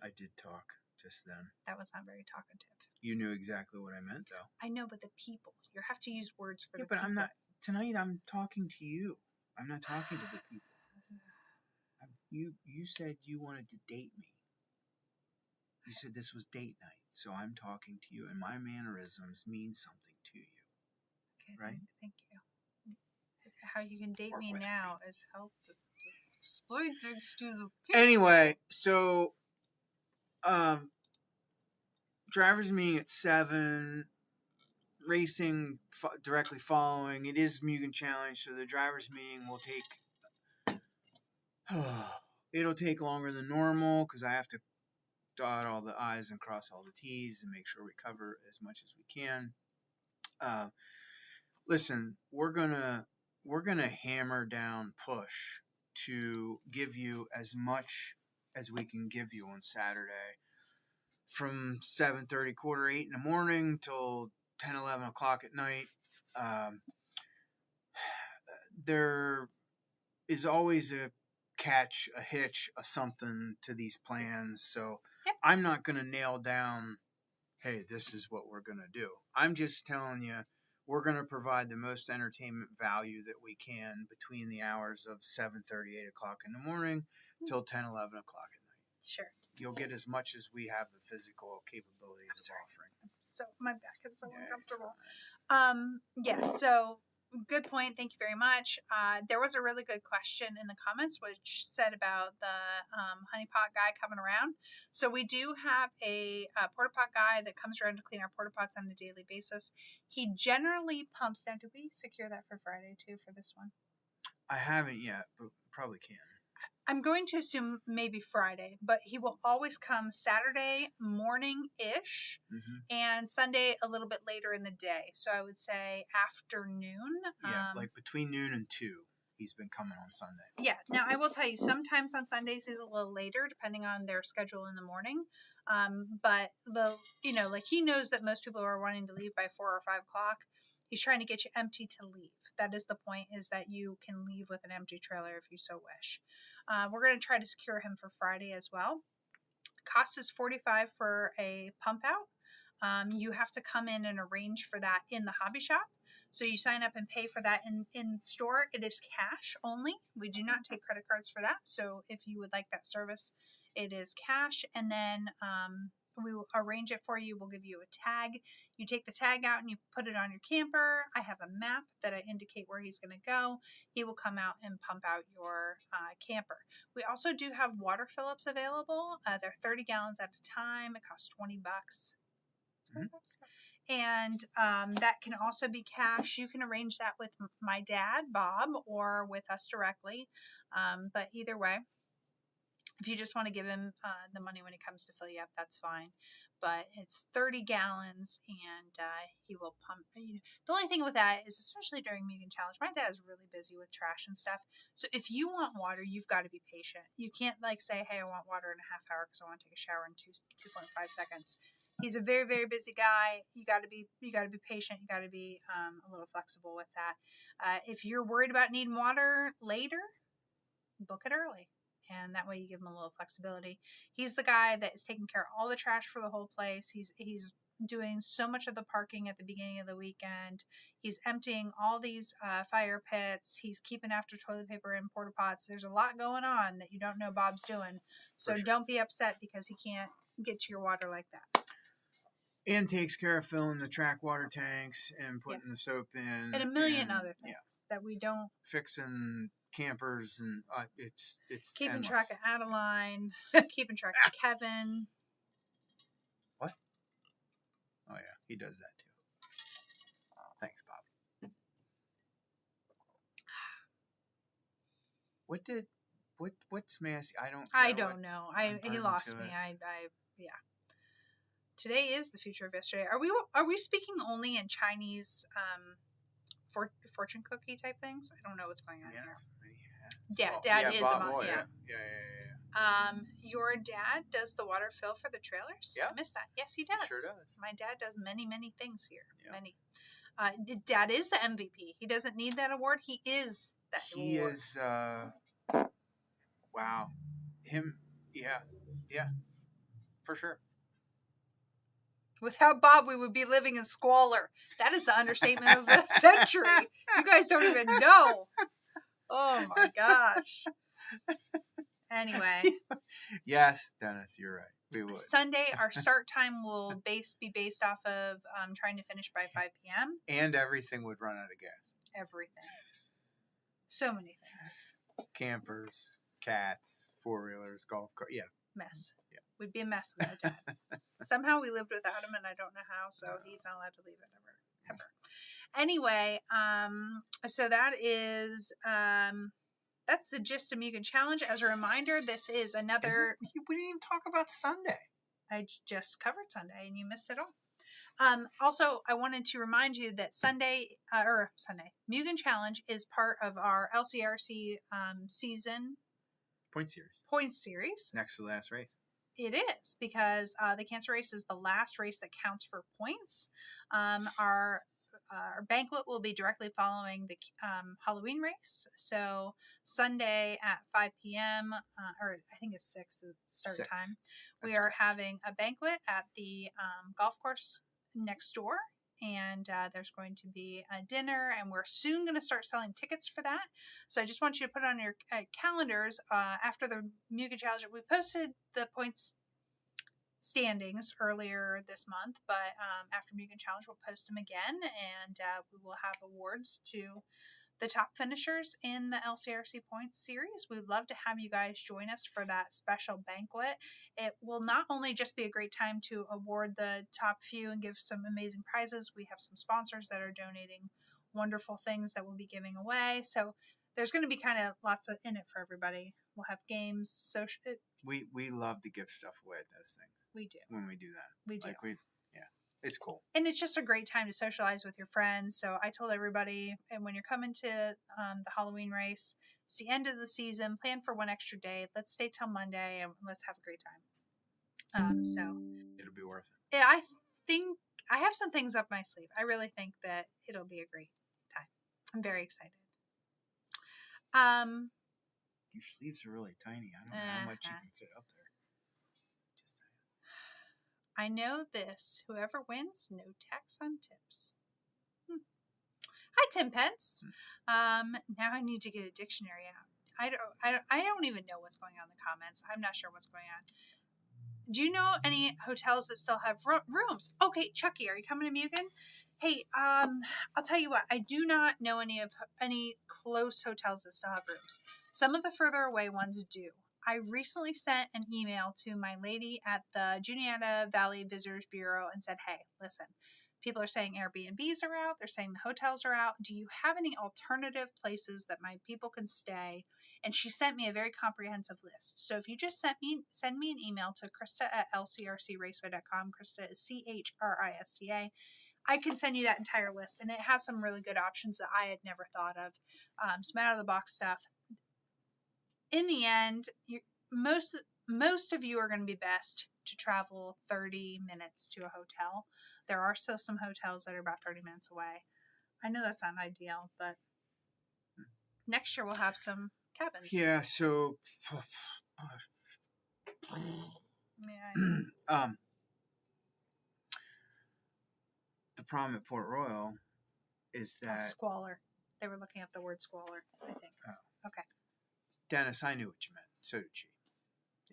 I did talk just then. That was not very talkative. You knew exactly what I meant, though. I know, but the people. You have to use words for the but people. I'm not. Tonight I'm talking to you. I'm not talking to the people. You said you wanted to date me. You said this was date night. So I'm talking to you, and my mannerisms mean something to you. Okay, right? Thank you. How you can date me now is help explain things to the people. Anyway, so driver's meeting at 7, racing directly following. It is Mugen Challenge, so the driver's meeting will take it'll take longer than normal because I have to dot all the I's and cross all the T's and make sure we cover as much as we can. Listen, we're gonna hammer down push to give you as much as we can give you on Saturday from 7:30, 7:45 in the morning till 10, 11 o'clock at night. There is always a catch, a hitch, a something to these plans. So yep. I'm not going to nail down, hey, this is what we're going to do. I'm just telling you, we're going to provide the most entertainment value that we can between the hours of 7:30, 8 o'clock in the morning till 10, 11 o'clock at night. Sure. You'll get as much as we have the physical capabilities of offering. So my back is so uncomfortable. Yes. So good point. Thank you very much. There was a really good question in the comments, which said about the honeypot guy coming around. So we do have a porta pot guy that comes around to clean our porta pots on a daily basis. He generally pumps down. Did we secure that for Friday too for this one? I haven't yet, but probably can. I'm going to assume maybe Friday, but he will always come Saturday morning-ish and Sunday a little bit later in the day. So I would say afternoon. Yeah, like between noon and 2. he's been coming on Sunday. Yeah. Now, I will tell you, sometimes on Sundays he's a little later, depending on their schedule in the morning. But like he knows that most people are wanting to leave by 4 or 5 o'clock. He's trying to get you empty to leave. That is the point, is that you can leave with an empty trailer if you so wish. We're going to try to secure him for Friday as well. Cost is $45 for a pump out. You have to come in and arrange for that in the hobby shop. So you sign up and pay for that in store. It is cash only. We do not take credit cards for that. So if you would like that service, it is cash. And then we will arrange it for you. We'll give you a tag. You take the tag out and you put it on your camper. I have a map that I indicate where he's going to go. He will come out and pump out your camper. We also do have water fill-ups available. They're 30 gallons at a time. It costs $20. Mm-hmm. And that can also be cash. You can arrange that with my dad, Bob, or with us directly. But either way, if you just want to give him the money when it comes to fill you up, that's fine. But it's 30 gallons, and he will pump. The only thing with that is, especially during Mugen Challenge, my dad is really busy with trash and stuff. So if you want water, you've got to be patient. You can't say, hey, I want water in a half hour because I want to take a shower in 2.5 seconds. He's a very, very busy guy. You got to be patient. You got to be a little flexible with that. If you're worried about needing water later, book it early. And that way you give him a little flexibility. He's the guy that is taking care of all the trash for the whole place. He's doing so much of the parking at the beginning of the weekend. He's emptying all these fire pits. He's keeping after toilet paper and porta pots. There's a lot going on that you don't know Bob's doing. So Don't be upset because he can't get to your water like that. And takes care of filling the track water tanks and putting the soap in. And a million other things that we don't. Fixing campers, and it's keeping endless. Track of Adeline, keeping track of Kevin. What? Oh yeah, he does that too. Thanks, Bob. What's Massey? I don't know. He lost me. Yeah. Today is the future of yesterday. Are we speaking only in Chinese fortune cookie type things? I don't know what's going on here. Yeah, Dad is a mom. Yeah. Your dad does the water fill for the trailers? Yeah. I missed that. Yes, he does. He sure does. My dad does many, many things here. Yeah. Many. Dad is the MVP. He doesn't need that award. He is that award. He is, wow. Him, yeah. For sure. Without Bob, we would be living in squalor. That is the understatement of the century. You guys don't even know. Oh my gosh. Anyway. Yes, Dennis, you're right. We would. Sunday, our start time will be based off of trying to finish by 5 p.m. And everything would run out of gas. Everything. So many things. Campers, cats, four-wheelers, golf cart. Yeah. Mess. Yeah. We'd be a mess without Dad. Somehow we lived without him, and I don't know how, so he's not allowed to leave it ever. Anyway, so that is, that's the gist of Mugen Challenge. As a reminder, this is another... We didn't even talk about Sunday. I just covered Sunday, and you missed it all. Also, I wanted to remind you that Mugen Challenge is part of our LCRC season... Points series. Next to the last race. It is, because the cancer race is the last race that counts for points. Our banquet will be directly following the Halloween race. So Sunday at 5 p.m., or I think it's 6 is start time, we are having a banquet at the golf course next door. And there's going to be a dinner, and we're soon going to start selling tickets for that. So I just want you to put on your calendars after the Mugen Challenge. We posted the points standings earlier this month, but after Mugen Challenge, we'll post them again, and we will have awards to the top finishers in the LCRC points series. We'd love to have you guys join us for that special banquet. It will not only just be a great time to award the top few and give some amazing prizes. We have some sponsors that are donating wonderful things that we'll be giving away. So there's going to be kind of lots in it for everybody. We'll have games, social. We love to give stuff away at those things. We do. When we do that. We do. It's cool. And it's just a great time to socialize with your friends. So I told everybody, and when you're coming to the Halloween race, it's the end of the season. Plan for one extra day. Let's stay till Monday and let's have a great time. So it'll be worth it. Yeah, I think I have some things up my sleeve. I really think that it'll be a great time. I'm very excited. Your sleeves are really tiny. I don't know how much you can fit up there. Just saying. I know this. Whoever wins, no tax on tips. Hi, Tim Pence. Now I need to get a dictionary out. I don't even know what's going on in the comments. I'm not sure what's going on. Do you know any hotels that still have rooms? Okay, Chucky, are you coming to Mugen? Hey, I'll tell you what. I do not know any close hotels that still have rooms. Some of the further away ones do. I recently sent an email to my lady at the Juniata Valley Visitors Bureau and said, hey, listen, people are saying Airbnbs are out. They're saying the hotels are out. Do you have any alternative places that my people can stay? And she sent me a very comprehensive list. So if you just send me an email to Christa at LCRCraceway.com. Christa is CHRISTA. I can send you that entire list. And it has some really good options that I had never thought of. Some out of the box stuff. In the end, most of you are going to be best to travel 30 minutes to a hotel. There are still some hotels that are about 30 minutes away. I know that's not ideal, but next year we'll have some cabins. Yeah, so the problem at Port Royal is that squalor. They were looking up the word squalor, I think. Oh, okay. Dennis, I knew what you meant. So did she.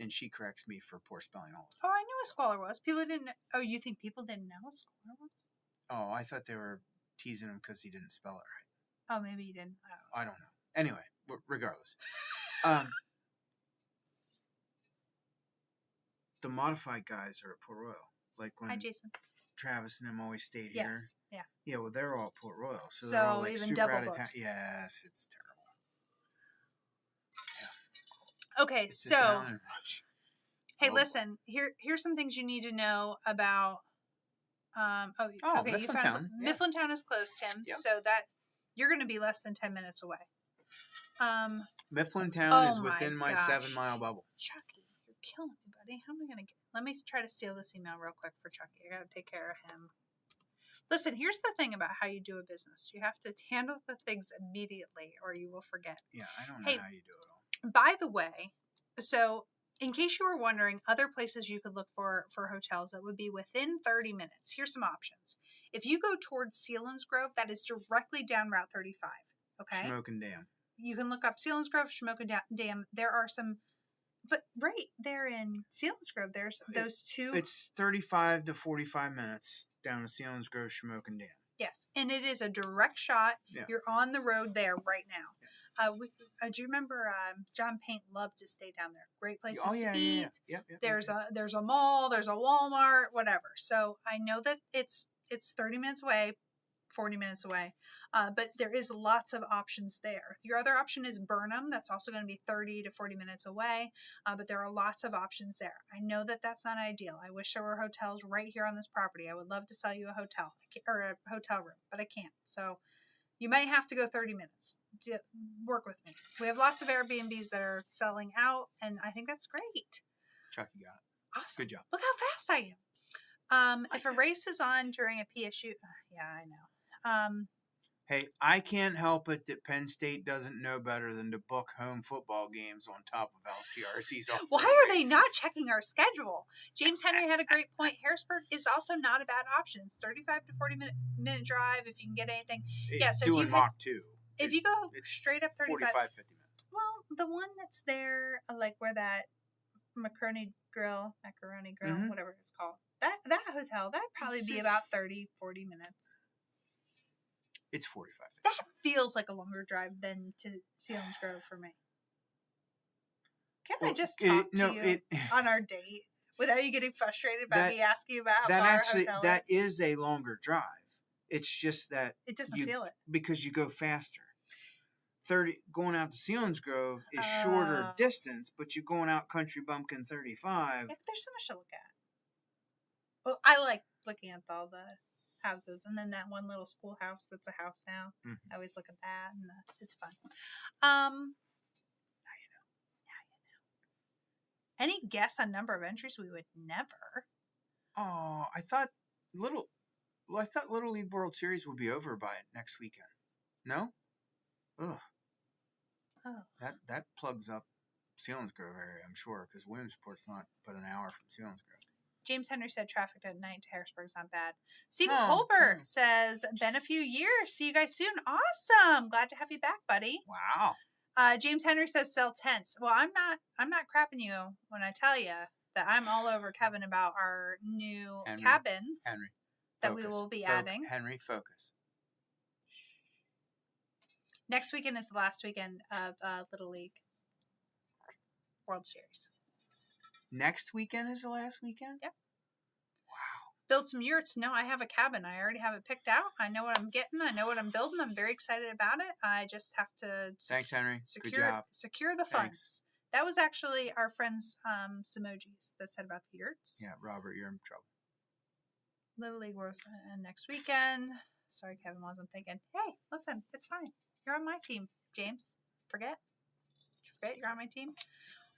And she corrects me for poor spelling all the Oh, time. I knew what squalor was. People didn't. Oh, you think people didn't know what squalor was? Oh, I thought they were teasing him because he didn't spell it right. Oh, maybe you didn't. I don't know. Anyway, regardless. The modified guys are at Port Royal. Like when Hi, Jason. Travis and them always stayed here. Yeah. Yeah, well, they're all at Port Royal. So they're all like even super double out of booked. town. Yes, it's terrible. Okay, It's so hey, Oh, listen. Here's some things you need to know about. Okay. You found Mifflintown is closed, Tim. Yep. So that you're going to be less than 10 minutes away. Mifflintown is within my 7-mile bubble. Chucky, you're killing me, buddy. How am I going to get? Let me try to steal this email real quick for Chucky. I got to take care of him. Listen, here's the thing about how you do a business. You have to handle the things immediately, or you will forget. Yeah, I don't know how you do it all. By the way, so in case you were wondering, other places you could look for hotels that would be within 30 minutes. Here's some options. If you go towards Selinsgrove, that is directly down Route 35. Okay. Smoking Dam. You can look up Selinsgrove, Smoking Dam. There are some, but right there in Selinsgrove, there's those two. It's 35 to 45 minutes down to Selinsgrove, Smoking Dam. Yes, and it is a direct shot. Yeah. You're on the road there right now. Yeah. Do you remember John Paint loved to stay down there? Great places to eat. Yeah. There's a mall, there's a Walmart, whatever. So I know that it's 30 minutes away, 40 minutes away, but there is lots of options there. Your other option is Burnham. That's also going to be 30 to 40 minutes away, but there are lots of options there. I know that that's not ideal. I wish there were hotels right here on this property. I would love to sell you a hotel or a hotel room, but I can't. So you might have to go 30 minutes to work with me. We have lots of Airbnbs that are selling out, and I think that's great. Chucky got it. Awesome. Good job. Look how fast I am. If a race is on during a PSU, yeah, I know. Hey, I can't help it that Penn State doesn't know better than to book home football games on top of LCRC's. Why are they not checking our schedule? James Henry had a great point. Harrisburg is also not a bad option. It's 35 to 40 minute drive if you can get anything. So doing Mach 2. If you go straight up 35, 45, 50 minutes. Well, the one that's there, like where that macaroni grill, whatever it's called, that hotel, that'd probably be about 30, 40 minutes. It's 45 minutes. That feels like a longer drive than to Selinsgrove for me. Can't I just talk to you on our date without you getting frustrated by me asking you about how far our hotel is? That is a longer drive. It's just that it doesn't feel it because you go faster. Going out to Selinsgrove is shorter distance, but you're going out country bumpkin 35. Yeah, there's so much to look at. Well, I like looking at all the houses, and then that one little schoolhouse that's a house now. I always look at that, and it's fun. Now you know. Any guess on number of entries? We would never. Oh, I thought Little League World Series would be over by next weekend. No? Ugh. Oh. That plugs up Selinsgrove area, I'm sure, because Williamsport's not but an hour from Selinsgrove. James Henry said traffic at night to Harrisburg's not bad. Stephen Colbert says, been a few years. See you guys soon. Awesome. Glad to have you back, buddy. Wow. James Henry says sell tents. Well, I'm not crapping you when I tell you that I'm all over Kevin about our new cabins that we will be adding. Henry, focus. Next weekend is the last weekend of Little League World Series. Next weekend is the last weekend? Yep. Wow. Build some yurts. No, I have a cabin. I already have it picked out. I know what I'm getting. I know what I'm building. I'm very excited about it. I just have to... Thanks, Henry. Good job. Secure the funds. Thanks. That was actually our friend's Simojis that said about the yurts. Yeah, Robert, you're in trouble. Little League World next weekend. Sorry, Kevin wasn't thinking. Hey, listen, it's fine. You're on my team, James. Forget you're on my team.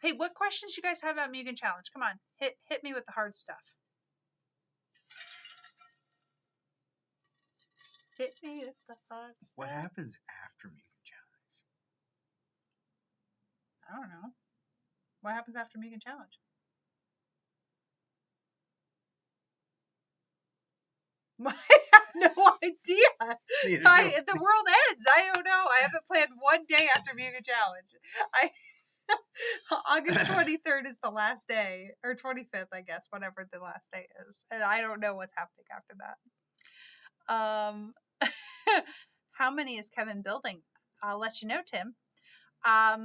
Hey, what questions you guys have about Mugen Challenge? Come on, hit me with the hard stuff. Hit me with the hard stuff. What happens after Mugen Challenge? I don't know. What happens after Mugen Challenge? I have no idea. The world ends. I don't know. I haven't planned one day after Mugen Challenge. August 23rd is the last day, or 25th, I guess, whatever the last day is. And I don't know what's happening after that. How many is Kevin building? I'll let you know, Tim. I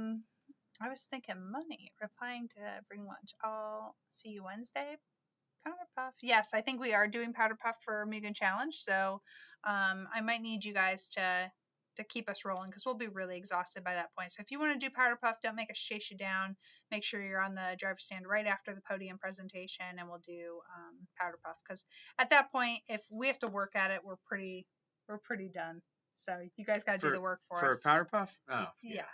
was thinking money. Replying to bring lunch. I'll see you Wednesday. Powder Puff. Yes, I think we are doing Powder Puff for Mugen Challenge. So I might need you guys to keep us rolling because we'll be really exhausted by that point. So if you want to do Powder Puff, don't make us chase you down. Make sure you're on the driver's stand right after the podium presentation, and we'll do Powder Puff because at that point, if we have to work at it, we're pretty done. So you guys got to do the work for us. For Powder Puff? Oh, yeah.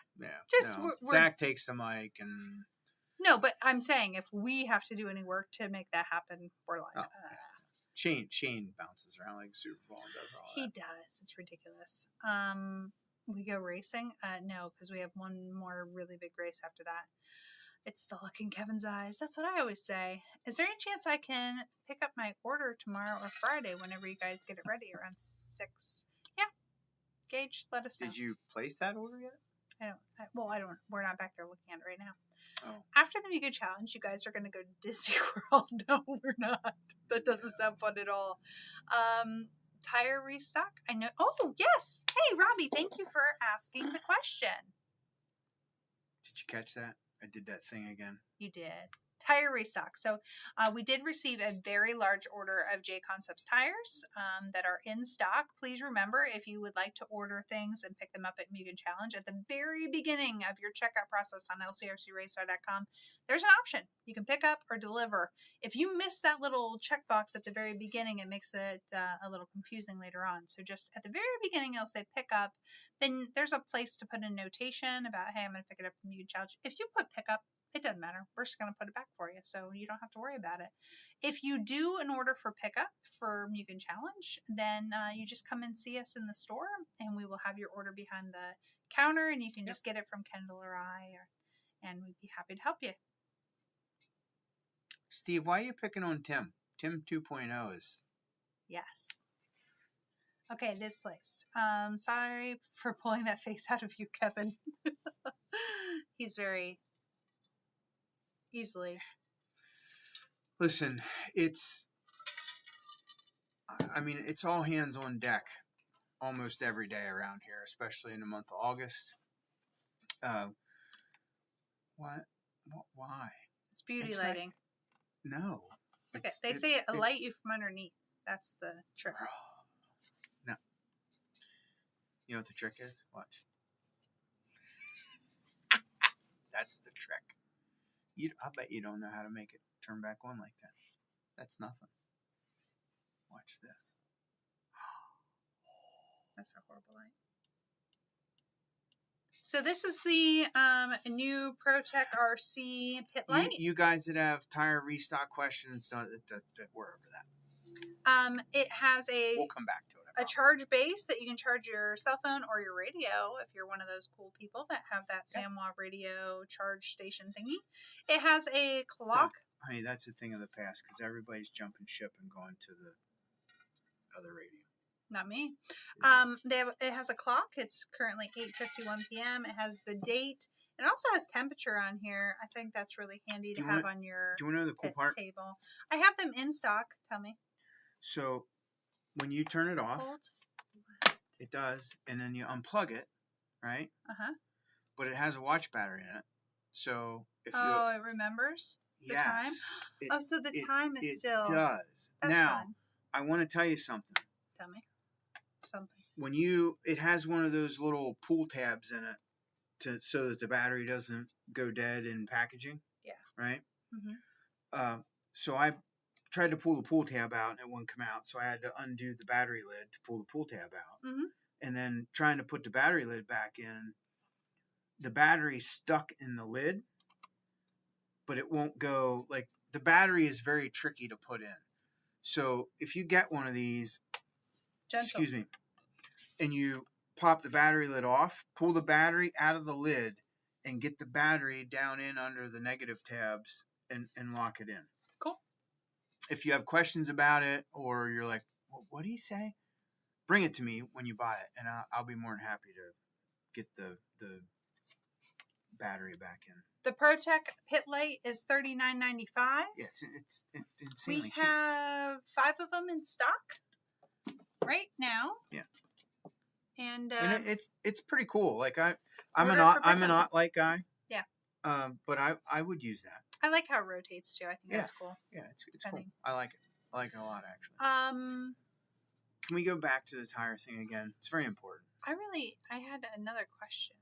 Just Zach takes the mic and... No, but I'm saying if we have to do any work to make that happen, we're like... Shane bounces around like a Super Bowl and does all that. He does. It's ridiculous. We go racing? No, because we have one more really big race after that. It's the look in Kevin's eyes. That's what I always say. Is there any chance I can pick up my order tomorrow or Friday whenever you guys get it ready around 6? Yeah. Gage, let us know. Did you place that order yet? I don't. We're not back there looking at it right now. Oh. After the Mugen Challenge, you guys are going to go to Disney World. No, we're not. That doesn't sound fun at all. Tire restock? I know. Oh, yes. Hey, Robbie, thank you for asking the question. Did you catch that? I did that thing again. You did. Tire restock. So we did receive a very large order of J Concepts tires that are in stock. Please remember, if you would like to order things and pick them up at Mugen Challenge, at the very beginning of your checkout process on LCRCRaceway.com, there's an option. You can pick up or deliver. If you miss that little checkbox at the very beginning, it makes it a little confusing later on. So just at the very beginning, it'll say pick up. Then there's a place to put a notation about, hey, I'm going to pick it up from Mugen Challenge. If you put pick up, it doesn't matter. We're just going to put it back for you, so you don't have to worry about it. If you do an order for pickup for Mugen Challenge, then you just come and see us in the store, and we will have your order behind the counter, and you can just get it from Kendall or I, and we'd be happy to help you. Steve, why are you picking on Tim? Tim 2.0 is... Yes. Okay, it is placed. Sorry for pulling that face out of you, Kevin. He's very... easily. Listen, it's all hands on deck almost every day around here, especially in the month of August. Why? It's beauty lighting. No. Okay, they say it light you from underneath. That's the trick. No. You know what the trick is? Watch. That's the trick. I bet you don't know how to make it turn back on like that. That's nothing. Watch this. That's a horrible light. So this is the new ProTech RC pit light. You guys that have tire restock questions, we're over that. It has We'll come back to it. A charge base that you can charge your cell phone or your radio if you're one of those cool people that have that Samwa radio charge station thingy. It has a clock. Honey, that's a thing of the past because everybody's jumping ship and going to the other radio. Not me. It has a clock. It's currently 8:51 p.m. It has the date. It also has temperature on here. I think that's really handy to have on your do you want to know the cool part? Table. I have them in stock. Tell me. So when you turn it off, it does, and then you unplug it, right? Uh-huh. But it has a watch battery in it. So if it remembers the time? So the time is still... It does. That's now, fun. I want to tell you something. Tell me. Something. When it has one of those little pull tabs in it so that the battery doesn't go dead in packaging. Yeah. Right? Mm-hmm. So I tried to pull the pull tab out and it wouldn't come out. So I had to undo the battery lid to pull the pull tab out. Mm-hmm. And then trying to put the battery lid back in, the battery stuck in the lid, but it won't go. Like, the battery is very tricky to put in. So if you get one of these, excuse me, and you pop the battery lid off, pull the battery out of the lid and get the battery down in under the negative tabs and lock it in. Cool. If you have questions about it or you're like, what do you say? Bring it to me when you buy it, and I'll be more than happy to get the battery back in. The ProTech pit light is $39.95. Yeah, it's insanely cheap. We have 5 of them in stock right now. Yeah. And it's pretty cool. Like I'm an Ott light guy. Yeah. But I would use that. I like how it rotates too. I think that's cool. Yeah, it's cool. I like it. I like it a lot actually. Can we go back to the tire thing again? It's very important. I had another question.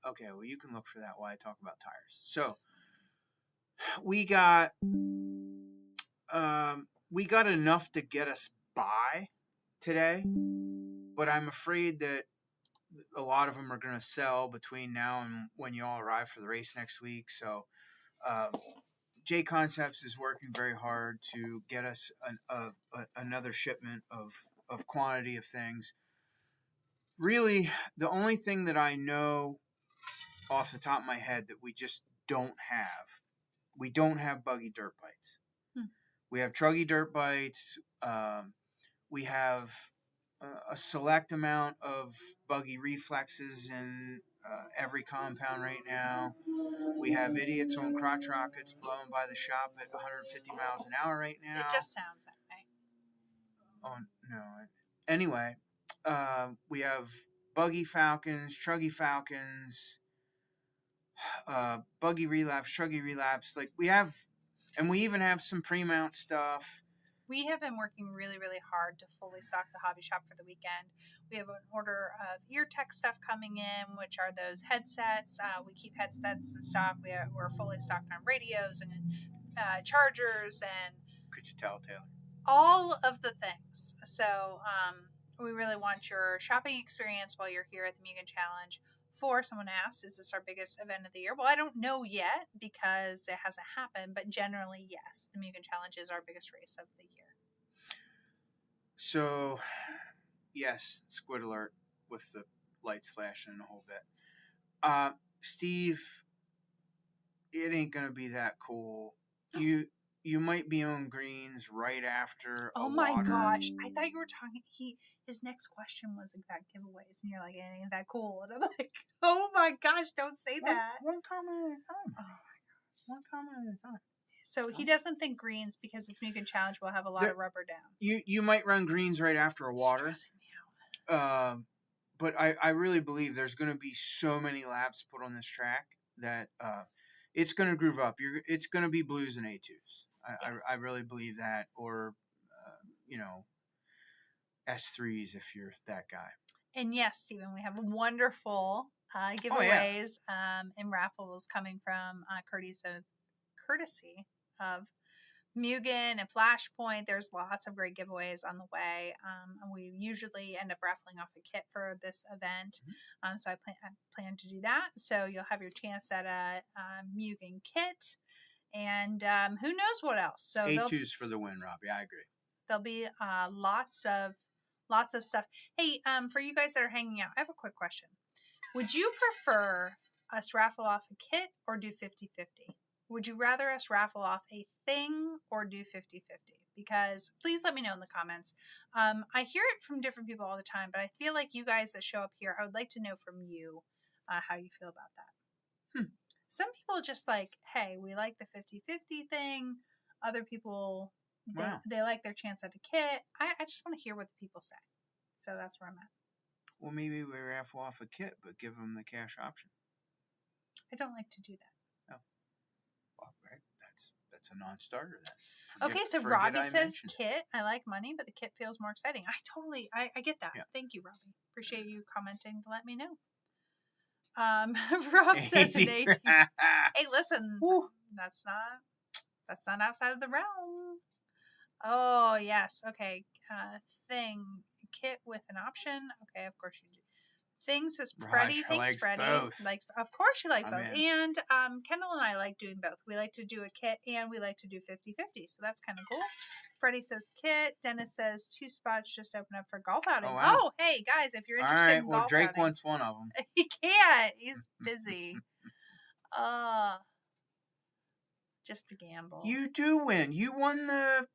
Okay, well you can look for that while I talk about tires. So we got enough to get us by today, but I'm afraid that a lot of them are going to sell between now and when you all arrive for the race next week. So J Concepts is working very hard to get us another shipment of quantity of things. Really, the only thing that I know off the top of my head that we just don't have buggy dirt bites. We have truggy dirt bites. We have a select amount of buggy reflexes in every compound right now. We have idiots on crotch rockets blown by the shop at 150 miles an hour right now. It just sounds that way. Oh, no. Anyway, we have buggy falcons, truggy falcons, buggy relapse, truggy relapse. Like we have, and we even have some pre-mount stuff. We have been working really, really hard to fully stock the hobby shop for the weekend. We have an order of ear tech stuff coming in, which are those headsets. We keep headsets in stock. We're fully stocked on radios and chargers and... Could you tell, Taylor? All of the things. So we really want your shopping experience while you're here at the Mugen Challenge. Someone asked, is this our biggest event of the year? Well, I don't know yet because it hasn't happened, but generally, yes, the Mugen Challenge is our biggest race of the year. So, yes, squid alert with the lights flashing and a whole bit. Steve, it ain't going to be that cool. You might be on greens right after Oh my gosh. I thought you were talking... His next question was about giveaways, and you're like, it ain't that cool. And I'm like, oh my gosh, don't say that. One comment at a time. Oh my gosh. One comment at a time. So he doesn't think greens, because it's Mugen Challenge, will have a lot of rubber down. You might run greens right after a water. Stressing me out. But I really believe there's going to be so many laps put on this track that it's going to groove up. It's going to be blues and A2s. Yes. I really believe that. Or, S3s if you're that guy. And yes, Stephen, we have wonderful giveaways and raffles coming from courtesy of Mugen and Flashpoint. There's lots of great giveaways on the way. And we usually end up raffling off a kit for this event. So I plan to do that. So you'll have your chance at a Mugen kit. And who knows what else. So A2's for the win, Robbie. I agree. There'll be lots of stuff. Hey, for you guys that are hanging out, I have a quick question. Would you prefer us raffle off a kit or do 50-50? Would you rather us raffle off a thing or do 50-50? Because please let me know in the comments. I hear it from different people all the time, but I feel like you guys that show up here, I would like to know from you how you feel about that. Some people just like, hey, we like the 50-50 thing. Other people, they like their chance at a kit. I just want to hear what the people say. So that's where I'm at. Well, maybe we raffle off a kit, but give them the cash option. I don't like to do that. Oh. Well, right. That's a non-starter then. Okay, so Robbie says kit. I like money, but the kit feels more exciting. I get that. Yeah. Thank you, Robbie. Appreciate you commenting to let me know. Rob says an 18. Hey, listen, that's not outside of the realm. Oh yes, okay. Thing kit with an option. Okay, of course you do. Thing says Freddie. Thanks, Freddie. Like, of course you like both. And Kendall and I like doing both. We like to do a kit and we like to do 50-50. So that's kind of cool. Freddie says kit. Dennis says 2 spots just open up for golf outing. Oh, hey guys, if you're interested in golf Drake outing, wants one of them. He can't. He's busy. Just a gamble. You do win. You won the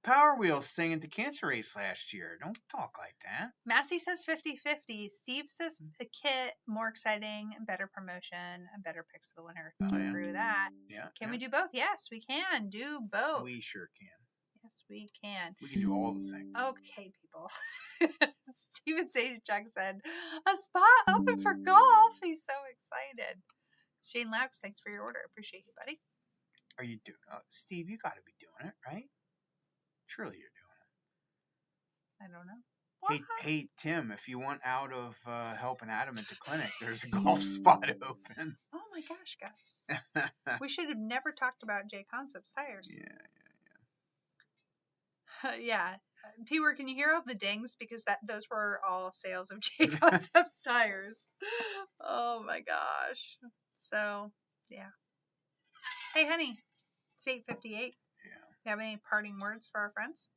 Power Wheels thing at the cancer race last year. Don't talk like that. Massey says 50-50. Steve says a kit, more exciting, better promotion, and better picks of the winner. I agree with that. Yeah. Can we do both? Yes, we can do both. We sure can. Yes, we can. We can do all the things. Okay, people. Steven Sajak said, a spot open for golf. He's so excited. Shane Laux, thanks for your order. Appreciate you, buddy. Are you doing Steve, you got to be doing it, right? Surely you're doing it. I don't know. Hey, Tim, if you want out of helping Adam at the clinic, there's a golf spot open. Oh my gosh, guys. We should have never talked about J Concepts tires. Yeah. P-Word, can you hear all the dings? Because those were all sales of J Concepts tires. Oh my gosh. So, yeah. Hey, honey. It's 8:58. You have any parting words for our friends?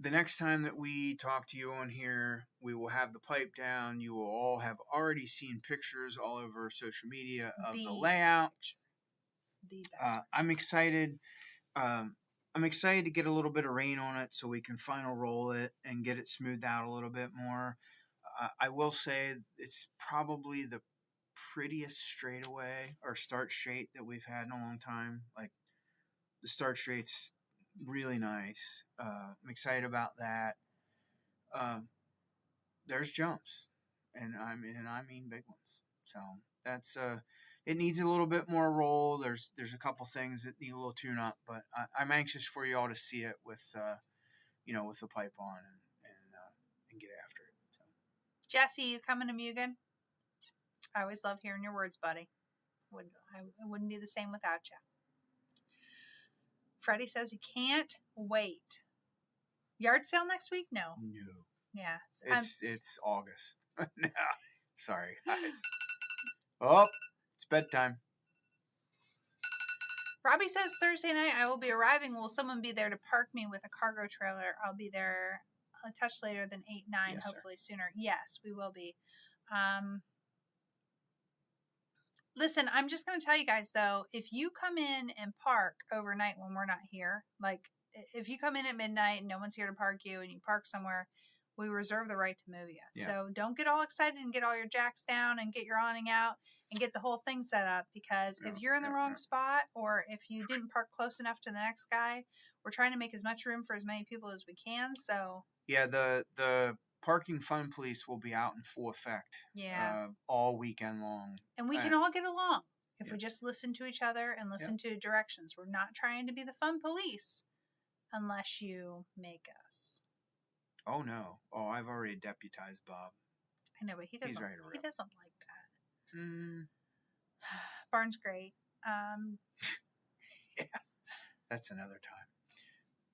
The next time that we talk to you on here, we will have the pipe down. You will all have already seen pictures all over social media of the layout. I'm excited. I'm excited to get a little bit of rain on it so we can final roll it and get it smoothed out a little bit more. I will say it's probably the prettiest straightaway or start straight that we've had in a long time. Like, the start straight's really nice. I'm excited about that. There's jumps, and I mean big ones. So that's it needs a little bit more roll. There's a couple things that need a little tune up, but I'm anxious for you all to see it with with the pipe on and get after it. So. Jesse, you coming to Mugen? I always love hearing your words, buddy. I wouldn't be the same without you. Freddie says he can't wait. Yard sale next week? No. Yeah. It's August. No. Sorry, guys. Oh, it's bedtime. Robbie says Thursday night I will be arriving. Will someone be there to park me with a cargo trailer? I'll be there a touch later than 8-9, yes, hopefully sooner. Yes, we will be. Listen, I'm just going to tell you guys, though, if you come in and park overnight when we're not here, like if you come in at midnight and no one's here to park you and you park somewhere, we reserve the right to move you. Yeah. So don't get all excited and get all your jacks down and get your awning out and get the whole thing set up, because if you're in the wrong spot or if you didn't park close enough to the next guy, we're trying to make as much room for as many people as we can. So yeah, the parking fun police will be out in full effect. Yeah, all weekend long, and we can all get along if we just listen to each other and listen to directions. We're not trying to be the fun police unless you make us. Oh no! Oh, I've already deputized Bob. I know, but he doesn't. He's ready to He rip. doesn't like that. Mm, Barn's great. yeah, that's another time.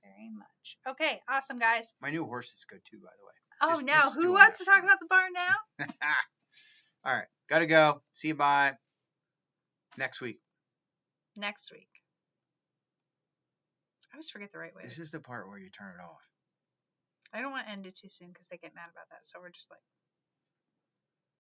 Very much. Okay, awesome, guys. My new horse is good too, by the way. Oh, now Just who doing wants that to talk for about the barn now? me. All right, gotta go. See you bye next week. Next week. I always forget the right way. This is the part where you turn it off. I don't want to end it too soon because they get mad about that. So we're just like.